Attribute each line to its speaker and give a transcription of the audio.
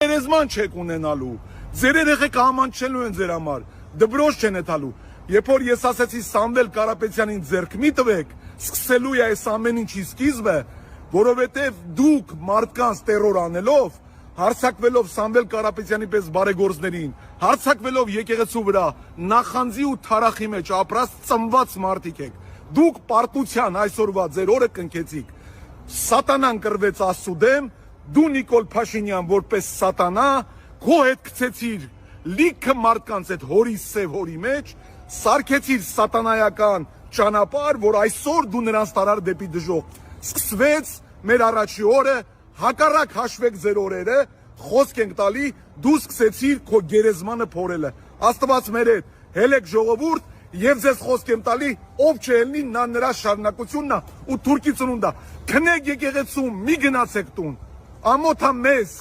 Speaker 1: Երեզման չեք ունենալու, ձեր երեխեքը համանչելու են ձեր համար, դպրոց չեն տալու։ Երբ որ ես ասացի Սամվել Կարապետյանին ձեռք մի տվեք, սկսելու է այս ամեն ինչի սկիզբը, որովհետև դուք մարդկանց տերոր անելով, հարձակվելով Սամվել Կարապետյանի պես բարեգործներին, հարձակվելով եկեղեցու վրա, նախանձի ու թարախի մեջ ապրած ծնված մարդիկ եք։ Դուք պարտության այսօրվա ձեր օրը կնքեցիք։ Սատանան կրվեց Աստծու դեմ, դու Նիկոլ Փաշինյան որպես սատանա, քո հետ գցեցիր լիքը մարդկանց այդ հորի սև հորի մեջ, սարքեցիր սատանայական ճանապարհ, որ այսօր դու նրանց տարար դեպի դժոխք։ Սկսվեց մեր առաջի օրը, հակառակ հաշվեք ձեր օրերը, խոսք ենք տալի, դու սկսեցիր քո գերեզմանը փորելը։ Աստված մեր հետ, հելեք ժողովուրդ, եւ ձեզ խոսք եմ տալի, ով չելնի, նա նրա շարունակությունն է ու թուրքի ծնունդը։ Քնեք եկեղեցու, մի գնացեք տուն։ Ամոթա մեզ